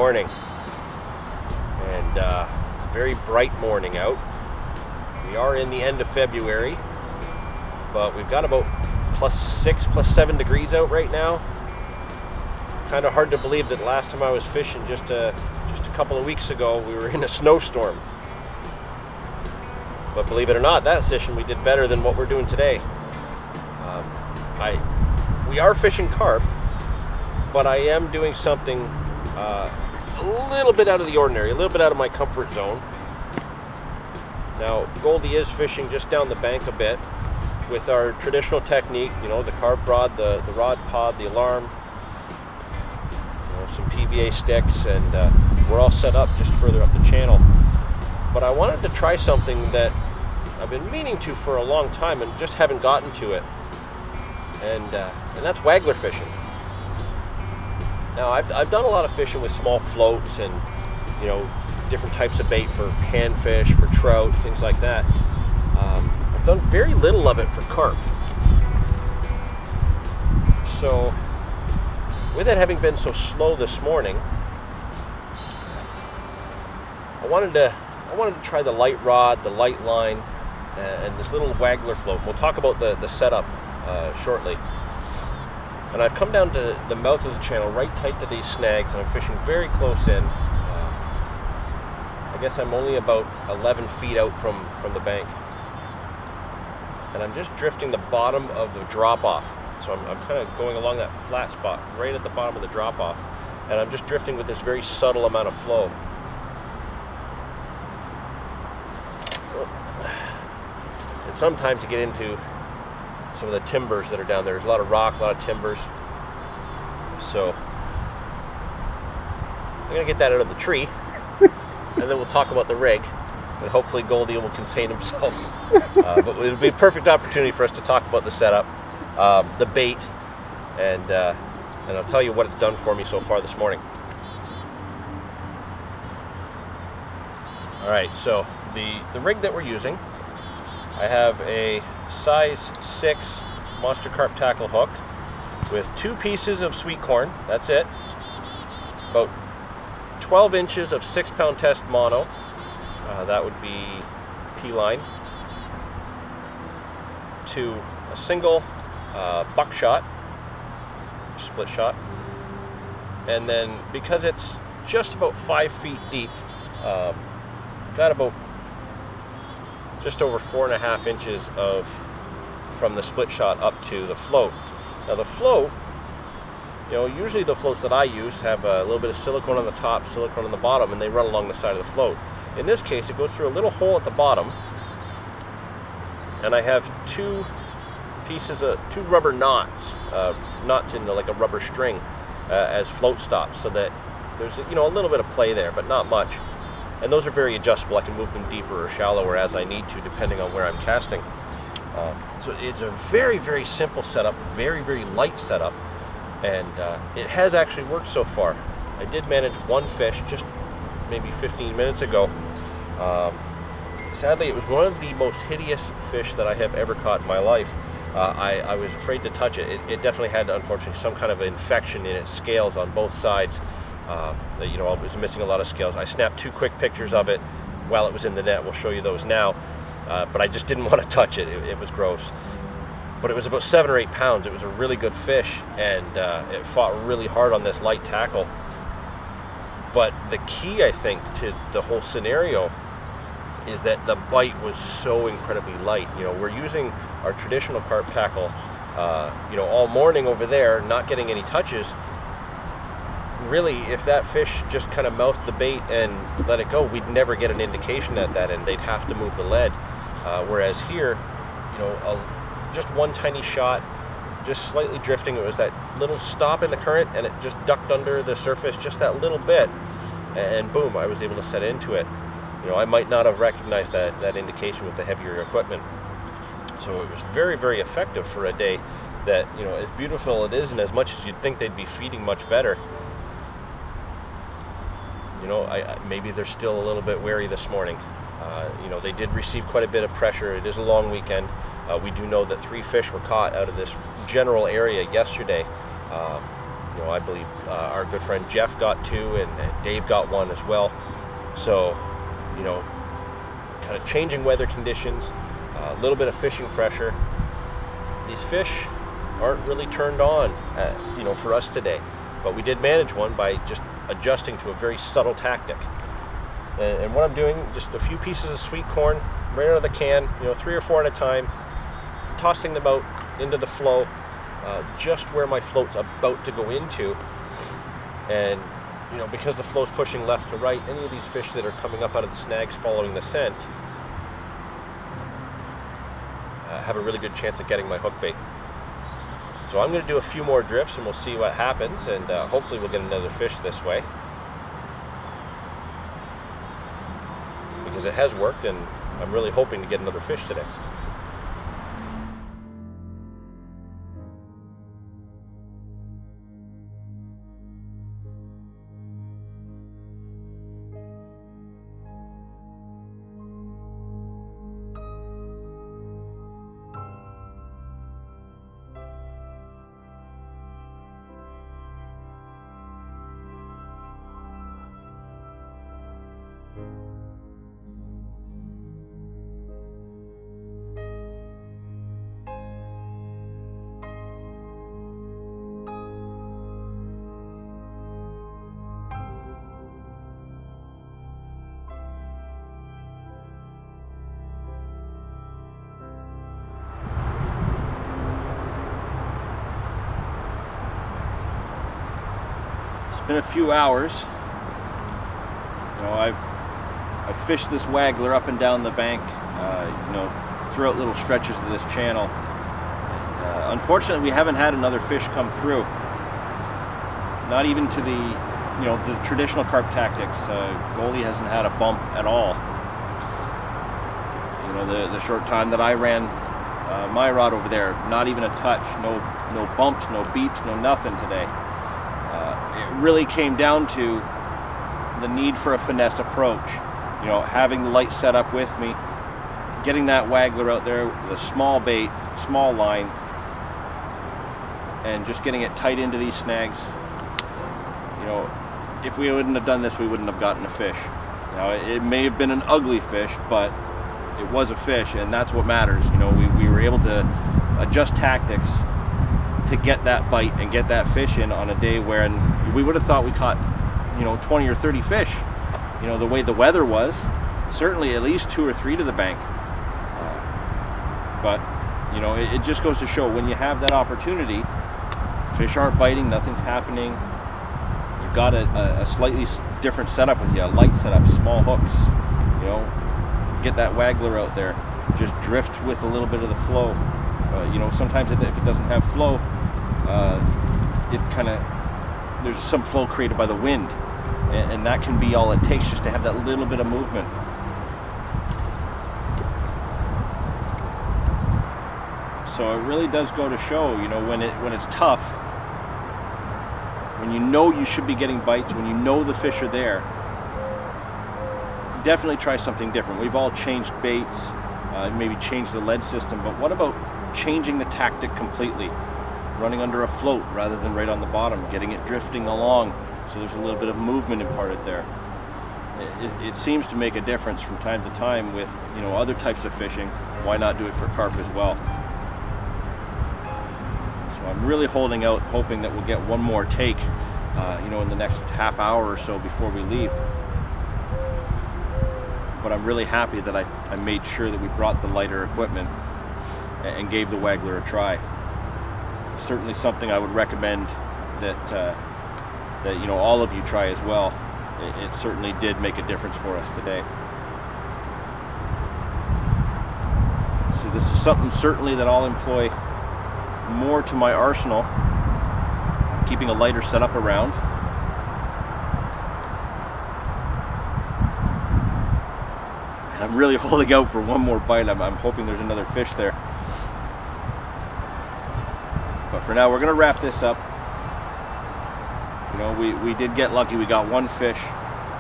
morning, and it's a very bright morning out. We are in the end of February, but we've got about +6, +7 degrees out right now. Kind of hard to believe that last time I was fishing just a couple of weeks ago, we were in a snowstorm. But believe it or not, that session we did better than what we're doing today. We are fishing carp, but I am doing something a little bit out of the ordinary, a little bit out of my comfort zone. Now, Goldie is fishing just down the bank a bit with our traditional technique, you know, the carp rod, the rod pod, the alarm, you know, some PVA sticks, and we're all set up just further up the channel. But I wanted to try something that I've been meaning to for a long time and just haven't gotten to it, and that's Waggler fishing. Now, I've done a lot of fishing with small floats and, you know, different types of bait for panfish, for trout, things like that. I've done very little of it for carp. So, with it having been so slow this morning, I wanted to try the light rod, the light line, and this little Waggler float. We'll talk about the setup shortly. And I've come down to the mouth of the channel, right tight to these snags, and I'm fishing very close in. I guess I'm only about 11 feet out from the bank. And I'm just drifting the bottom of the drop-off. So I'm kind of going along that flat spot, right at the bottom of the drop-off. And I'm just drifting with this very subtle amount of flow. And sometimes you get into some of the timbers that are down there. There's a lot of rock, a lot of timbers. So I'm gonna get that out of the tree, and then we'll talk about the rig, and hopefully Goldie will contain himself. But it'll be a perfect opportunity for us to talk about the setup, the bait, and I'll tell you what it's done for me so far this morning. All right, so the rig that we're using, I have a size 6 monster carp tackle hook with 2 pieces of sweet corn. That's it. About 12 inches of 6-pound test mono. That would be P-line. To a single buckshot, split shot. And then because it's just about 5 feet deep, got about just over 4.5 inches from the split shot up to the float. Now the float, you know, usually the floats that I use have a little bit of silicone on the top, silicone on the bottom, and they run along the side of the float. In this case, it goes through a little hole at the bottom, and I have 2 rubber knots into like a rubber string as float stops, so that there's, you know, a little bit of play there, but not much. And those are very adjustable. I can move them deeper or shallower as I need to, depending on where I'm casting. So it's a very, very simple setup, very, very light setup, and it has actually worked so far. I did manage one fish just maybe 15 minutes ago. Sadly, it was one of the most hideous fish that I have ever caught in my life. I was afraid to touch it. It definitely had, unfortunately, some kind of infection in its scales on both sides. You know, it was missing a lot of scales. I snapped 2 quick pictures of it while it was in the net. We'll show you those now. But I just didn't want to touch it. It was gross. But it was about 7 or 8 pounds. It was a really good fish, and it fought really hard on this light tackle. But the key, I think, to the whole scenario is that the bite was so incredibly light. You know, we're using our traditional carp tackle, you know, all morning over there, not getting any touches. Really, if that fish just kind of mouthed the bait and let it go, we'd never get an indication at that end. They'd have to move the lead. Whereas here, you know, just one tiny shot, just slightly drifting. It was that little stop in the current, and it just ducked under the surface just that little bit, and boom, I was able to set into it. You know, I might not have recognized that indication with the heavier equipment. So it was very, very effective for a day that, you know, as beautiful it is, and as much as you'd think they'd be feeding much better, you know, maybe they're still a little bit wary this morning. You know, they did receive quite a bit of pressure. It is a long weekend. We do know that 3 fish were caught out of this general area yesterday. You I believe our good friend Jeff got 2, and Dave got 1 as well. So, kind of changing weather conditions, a little bit of fishing pressure. These fish aren't really turned on, for us today. But we did manage one by just adjusting to a very subtle tactic. And what I'm doing, just a few pieces of sweet corn right out of the can, 3 or 4 at a time, tossing them out into the flow, just where my float's about to go into. And because the flow's pushing left to right, any of these fish that are coming up out of the snags following the scent have a really good chance of getting my hook bait. So I'm going to do a few more drifts and we'll see what happens, and hopefully we'll get another fish this way, because it has worked and I'm really hoping to get another fish today. Been a few hours. I've fished this Waggler up and down the bank, throughout little stretches of this channel. And, unfortunately, we haven't had another fish come through. Not even to the traditional carp tactics. Goalie hasn't had a bump at all. The short time that I ran my rod over there, not even a touch. No bumps, no beeps, no nothing today. It really came down to the need for a finesse approach. Having the light set up with me, getting that Waggler out there with a small bait, small line, and just getting it tight into these snags. If we wouldn't have done this, we wouldn't have gotten a fish. It may have been an ugly fish, but it was a fish, and that's what matters. We were able to adjust tactics to get that bite and get that fish in on a day when we would have thought we caught 20 or 30 fish. The way the weather was, certainly at least 2 or 3 to the bank. But it just goes to show, when you have that opportunity, fish aren't biting, nothing's happening. You've got a slightly different setup with you, a light setup, small hooks. Get that Waggler out there, just drift with a little bit of the flow. Sometimes if it doesn't have flow, there's some flow created by the wind, and that can be all it takes, just to have that little bit of movement. So it really does go to show, when it's tough, when you should be getting bites, when the fish are there, definitely try something different. We've all changed baits, maybe changed the lead system, but what about changing the tactic completely? Running under a float rather than right on the bottom, getting it drifting along so there's a little bit of movement imparted there. It seems to make a difference from time to time with other types of fishing. Why not do it for carp as well? So I'm really holding out, hoping that we'll get one more take in the next half hour or so before we leave. But I'm really happy that I made sure that we brought the lighter equipment and gave the Waggler a try. Certainly something I would recommend that all of you try as well. It certainly did make a difference for us today. So this is something certainly that I'll employ more to my arsenal, keeping a lighter setup around. And I'm really holding out for one more bite. I'm hoping there's another fish there. But for now, we're going to wrap this up. We did get lucky. We got one fish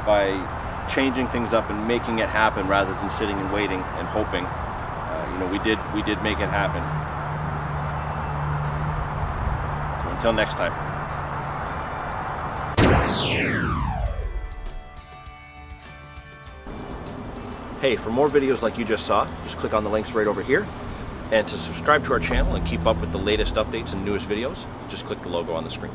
by changing things up and making it happen rather than sitting and waiting and hoping. We did make it happen. So until next time. Hey, for more videos like you just saw, just click on the links right over here. And to subscribe to our channel and keep up with the latest updates and newest videos, just click the logo on the screen.